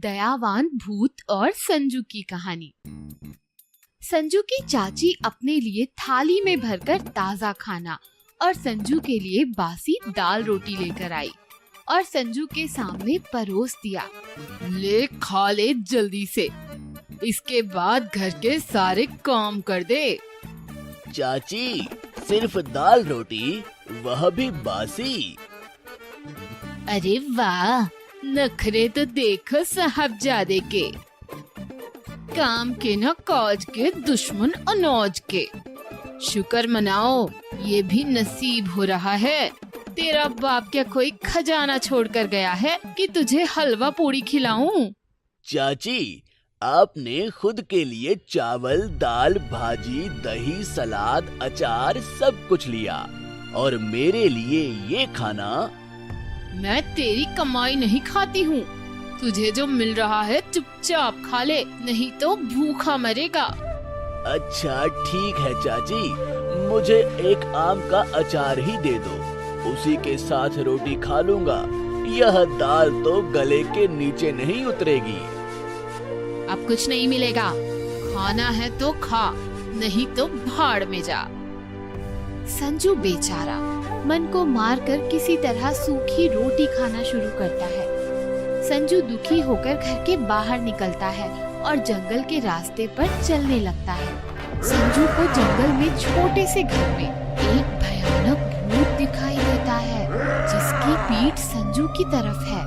दयावान भूत और संजू की कहानी। संजू की चाची अपने लिए थाली में भरकर ताजा खाना और संजू के लिए बासी दाल रोटी लेकर आई और संजू के सामने परोस दिया। ले खा ले जल्दी से, इसके बाद घर के सारे काम कर दे। चाची, सिर्फ दाल रोटी, वह भी बासी? अरे वाह, नखरे तो देखो साहबजादे के, काम के न काज के, दुश्मन अनाज के। शुक्र मनाओ, ये भी नसीब हो रहा है। तेरा बाप क्या कोई खजाना छोड़कर गया है कि तुझे हलवा पूड़ी खिलाऊं? चाची, आपने खुद के लिए चावल, दाल, भाजी, दही, सलाद, अचार सब कुछ लिया और मेरे लिए ये खाना? मैं तेरी कमाई नहीं खाती हूँ। तुझे जो मिल रहा है चुपचाप खा ले, नहीं तो भूखा मरेगा। अच्छा ठीक है चाची, मुझे एक आम का अचार ही दे दो, उसी के साथ रोटी खा लूंगा। यह दाल तो गले के नीचे नहीं उतरेगी। अब कुछ नहीं मिलेगा, खाना है तो खा, नहीं तो भाड़ में जा। संजू बेचारा मन को मारकर किसी तरह सूखी रोटी खाना शुरू करता है। संजू दुखी होकर घर के बाहर निकलता है और जंगल के रास्ते पर चलने लगता है। संजू को जंगल में छोटे से घर में एक भयानक भूत दिखाई देता है, जिसकी पीठ संजू की तरफ है।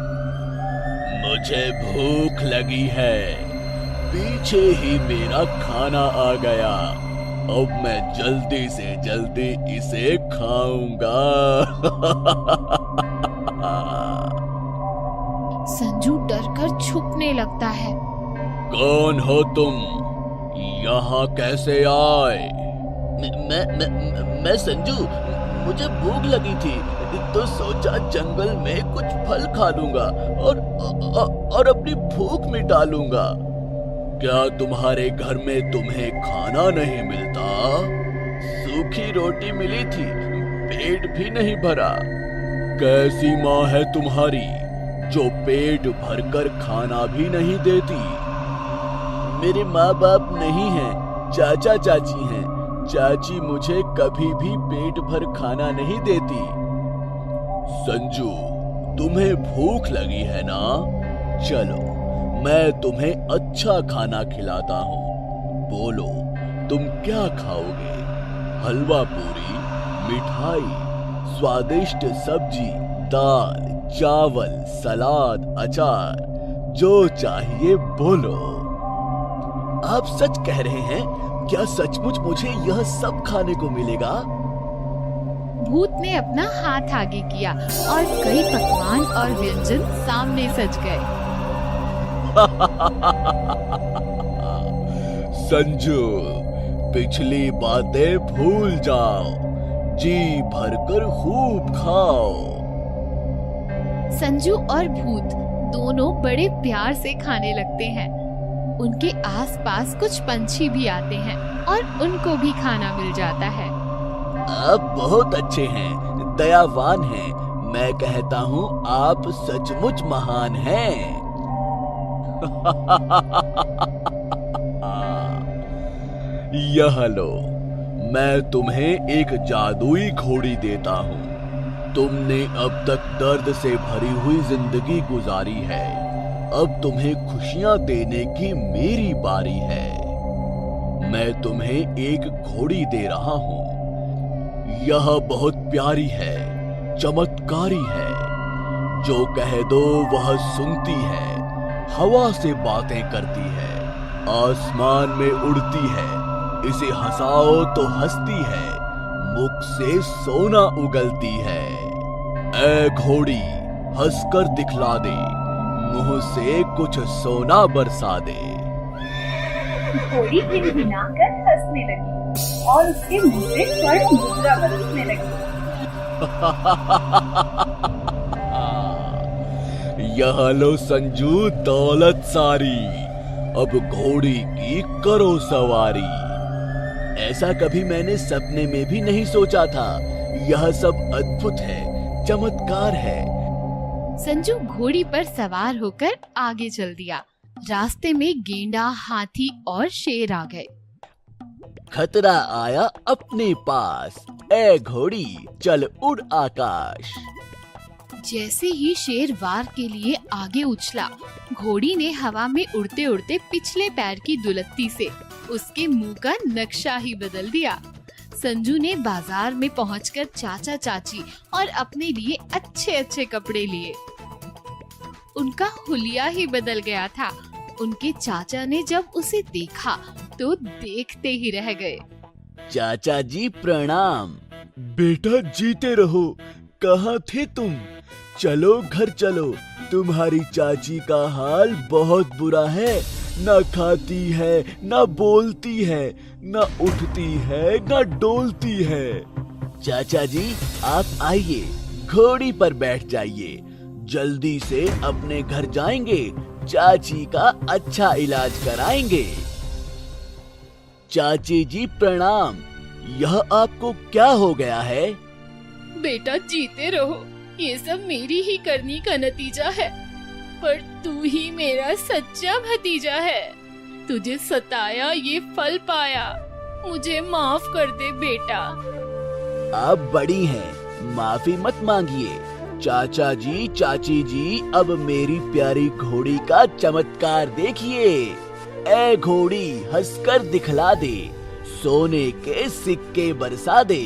मुझे भूख लगी है, पीछे ही मेरा खाना आ गया। अब मैं जल्दी से जल्दी इसे खाऊंगा। संजू डरकर छुपने लगता है। कौन हो तुम? यहाँ कैसे आए? मैं संजू, मुझे भूख लगी थी तो सोचा जंगल में कुछ फल खा लूंगा और अपनी भूख मिटा लूंगा। क्या तुम्हारे घर में तुम्हें खाना नहीं मिलता? सूखी रोटी मिली थी, पेट भी नहीं भरा। कैसी माँ है तुम्हारी जो पेट भरकर खाना भी नहीं देती? मेरे माँ बाप नहीं हैं, चाचा चाची हैं। चाची मुझे कभी भी पेट भर खाना नहीं देती। संजू, तुम्हें भूख लगी है ना? चलो मैं तुम्हें अच्छा खाना खिलाता हूँ। बोलो, तुम क्या खाओगे? हलवा पूरी, मिठाई, स्वादिष्ट सब्जी, दाल, चावल, सलाद, अचार, जो चाहिए बोलो। आप सच कह रहे हैं? क्या सचमुच मुझे यह सब खाने को मिलेगा? भूत ने अपना हाथ आगे किया और कई पकवान और व्यंजन सामने सज गए। संजू, पिछली बातें भूल जाओ, जी भरकर खूब खाओ। संजू और भूत दोनों बड़े प्यार से खाने लगते हैं। उनके आसपास कुछ पंछी भी आते हैं और उनको भी खाना मिल जाता है। आप बहुत अच्छे हैं, दयावान हैं। मैं कहता हूँ आप सचमुच महान हैं। यह लो, मैं तुम्हें एक जादुई घोड़ी देता हूँ। तुमने अब तक दर्द से भरी हुई जिंदगी गुजारी है, अब तुम्हें खुशियां देने की मेरी बारी है। मैं तुम्हें एक घोड़ी दे रहा हूँ। यह बहुत प्यारी है, चमत्कारी है। जो कह दो वह सुनती है, हवा से बातें करती है, आसमान में उड़ती है। इसे हंसाओ तो हंसती है, मुख से सोना उगलती है। ऐ घोड़ी, हंसकर दिखला दे, मुंह से कुछ सोना बरसा दे। घोड़ी गिनगिनाकर हंसने लगी और उसके मुंह से स्वर्ण मुद्रा बरसने लगी। यह लो संजू, दौलत सारी, अब घोड़ी की करो सवारी। ऐसा कभी मैंने सपने में भी नहीं सोचा था। यह सब अद्भुत है, चमत्कार है। संजू घोड़ी पर सवार होकर आगे चल दिया। रास्ते में गेंडा, हाथी और शेर आ गए। खतरा आया अपने पास, ए घोड़ी चल उड़ आकाश। जैसे ही शेर वार के लिए आगे उछला, घोड़ी ने हवा में उड़ते उड़ते पिछले पैर की दुलत्ती से उसके मुंह का नक्शा ही बदल दिया। संजू ने बाजार में पहुंचकर चाचा चाची और अपने लिए अच्छे अच्छे कपड़े लिए। उनका हुलिया ही बदल गया था। उनके चाचा ने जब उसे देखा तो देखते ही रह गए। चाचा जी प्रणाम। बेटा जीते रहो, कहाँ थे तुम? चलो घर चलो, तुम्हारी चाची का हाल बहुत बुरा है। ना खाती है, ना बोलती है, ना उठती है, ना डोलती है। चाचा जी आप आइए, घोड़ी पर बैठ जाइए। जल्दी से अपने घर जाएंगे, चाची का अच्छा इलाज कराएंगे। चाची जी प्रणाम। यह आपको क्या हो गया है? बेटा जीते रहो, ये सब मेरी ही करनी का नतीजा है। पर तू ही मेरा सच्चा भतीजा है। तुझे सताया, ये फल पाया। मुझे माफ कर दे बेटा। आप बड़ी हैं, माफी मत मांगिए। चाचा जी, चाची जी, अब मेरी प्यारी घोड़ी का चमत्कार देखिए। ए घोड़ी हंसकर दिखला दे, सोने के सिक्के बरसा दे।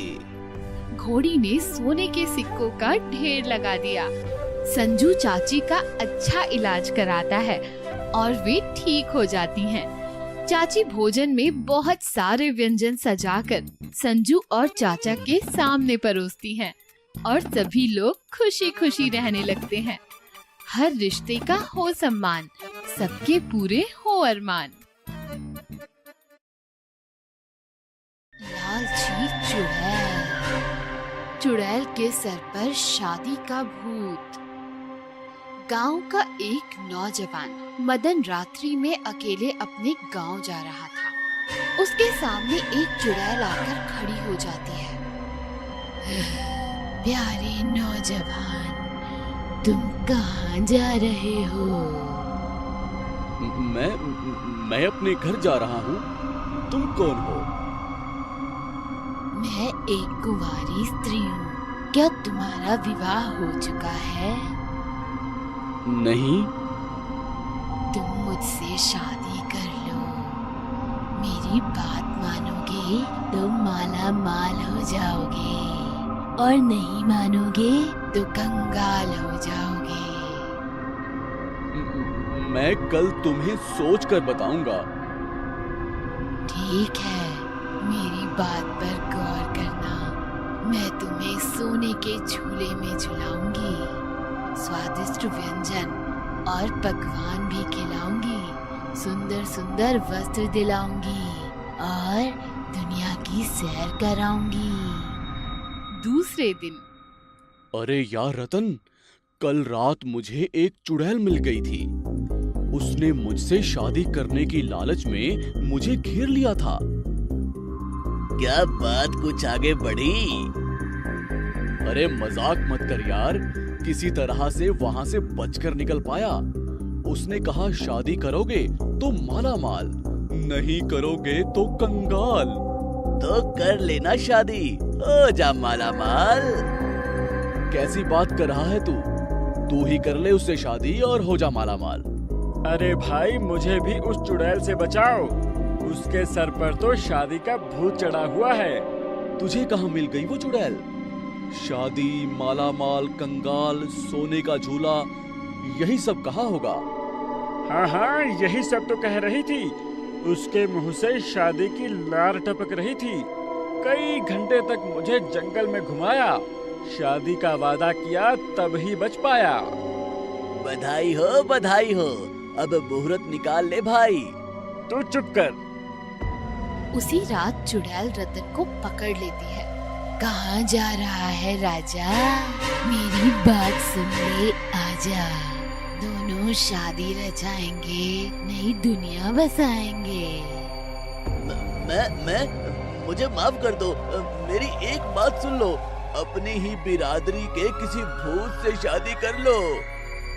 घोड़ी ने सोने के सिक्कों का ढेर लगा दिया। संजू चाची का अच्छा इलाज कराता है और वे ठीक हो जाती हैं। चाची भोजन में बहुत सारे व्यंजन सजाकर संजू और चाचा के सामने परोसती हैं और सभी लोग खुशी खुशी रहने लगते हैं। हर रिश्ते का हो सम्मान, सबके पूरे हो अरमान। लालची चुड़ैल। चुड़ैल के सर पर शादी का भूत। गांव का एक नौजवान मदन रात्रि में अकेले अपने गांव जा रहा था। उसके सामने एक चुड़ैल आकर खड़ी हो जाती है। प्यारे नौजवान, तुम कहाँ जा रहे हो? मैं अपने घर जा रहा हूँ। तुम कौन हो? मैं एक कुंवारी स्त्री हूँ। क्या तुम्हारा विवाह हो चुका है? नहीं। तुम मुझसे शादी कर लो। मेरी बात मानोगे तो माला माल हो जाओगे और नहीं मानोगे तो कंगाल हो जाओगे। मैं कल तुम्हें सोच कर बताऊंगा। ठीक है, मेरी बात पर गौर करना। मैं तुम्हें सोने के झूले में झुलाऊंगी, स्वादिष्ट व्यंजन और पकवान भी खिलाऊंगी, सुंदर सुंदर वस्त्र दिलाऊंगी और दुनिया की सैर कराऊंगी। दूसरे दिन। अरे यार रतन, कल रात मुझे एक चुड़ैल मिल गई थी। उसने मुझसे शादी करने की लालच में मुझे घेर लिया था। क्या बात कुछ आगे बढ़ी? अरे मजाक मत कर यार, किसी तरह से वहाँ से बचकर निकल पाया। उसने कहा शादी करोगे तो माला माल, नहीं करोगे तो कंगाल। तो कर लेना शादी, हो जा माला माल। कैसी बात कर रहा है तू? तू ही कर ले उससे शादी और हो जा माला माल। अरे भाई, मुझे भी उस चुड़ैल से बचाओ। उसके सर पर तो शादी का भूत चढ़ा हुआ है। तुझे कहाँ मिल गई वो चुड़ैल? शादी, माला माल, कंगाल, सोने का झूला, यही सब कहा होगा। हाँ हाँ, यही सब तो कह रही थी। उसके मुंह से शादी की लार टपक रही थी। कई घंटे तक मुझे जंगल में घुमाया, शादी का वादा किया तब ही बच पाया। बधाई हो, बधाई हो। अब मुहूर्त निकाल ले भाई। तू चुप कर। उसी रात चुड़ैल रतन को पकड़ लेती है। कहाँ जा रहा है राजा? मेरी बात सुन ले, आजा। दोनों शादी रचाएंगे, नई दुनिया बसाएंगे। मैं मुझे माफ कर दो। मेरी एक बात सुन लो। अपनी ही बिरादरी के किसी भूत से शादी कर लो।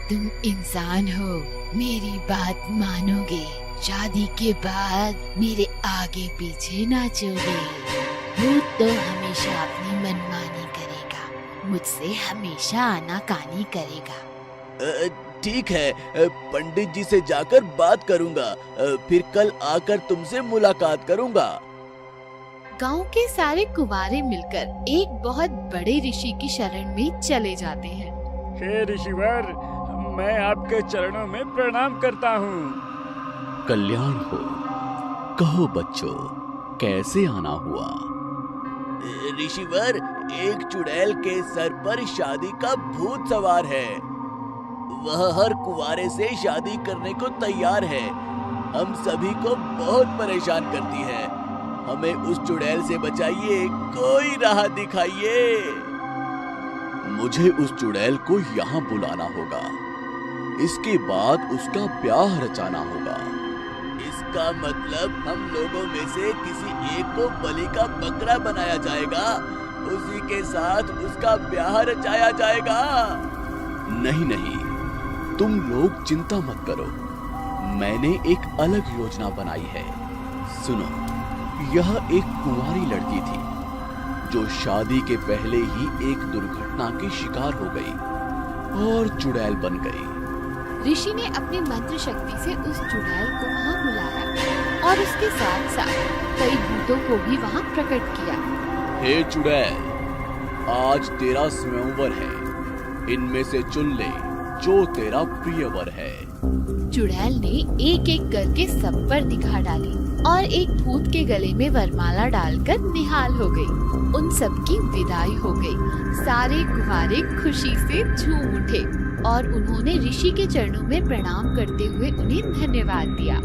तुम इंसान हो, मेरी बात मानोगे। शादी के बाद मेरे आगे पीछे नाचोगे। भूत तो हमेशा अपनी मनमानी करेगा, मुझसे हमेशा आनाकानी करेगा। ठीक है, पंडित जी से जाकर बात करूंगा। फिर कल आकर तुमसे मुलाकात करूंगा। गांव के सारे कुंवारे मिलकर एक बहुत बड़े ऋषि की शरण में चले जाते हैं। हे ऋषिवर, मैं आपके चरणों में प्रणाम करता हूँ। कल्याण हो। कहो बच्चों, कैसे आना हुआ? ऋषिवर, एक चुड़ैल के सर पर शादी का भूत सवार है। वह हर कुंवारे से शादी करने को तैयार है। हम सभी को बहुत परेशान करती है। हमें उस चुड़ैल से बचाइए, कोई राह दिखाइए। मुझे उस चुड़ैल को यहाँ बुलाना होगा। इसके बाद उसका ब्याह रचाना होगा। इसका मतलब हम लोगों में से किसी एक को बलि का बकरा बनाया जाएगा, उसी के साथ उसका ब्याह रचाया जाएगा। नहीं नहीं, तुम लोग चिंता मत करो। मैंने एक अलग योजना बनाई है। सुनो, यह एक कुंवारी लड़की थी जो शादी के पहले ही एक दुर्घटना की शिकार हो गई और चुड़ैल बन गई। ऋषि ने अपनी मंत्र शक्ति से उस चुड़ैल को वहाँ बुलाया और उसके साथ साथ कई भूतों को भी वहाँ प्रकट किया। हे चुड़ैल, आज तेरा स्वयंवर है। इनमें से चुन ले जो तेरा प्रिय वर है। चुड़ैल ने एक एक करके सब पर दिखा डाली और एक भूत के गले में वरमाला डालकर निहाल हो गई। उन सब की विदाई हो गई। सारे कुंवारे खुशी से झूम उठे और उन्होंने ऋषि के चरणों में प्रणाम करते हुए उन्हें धन्यवाद दिया।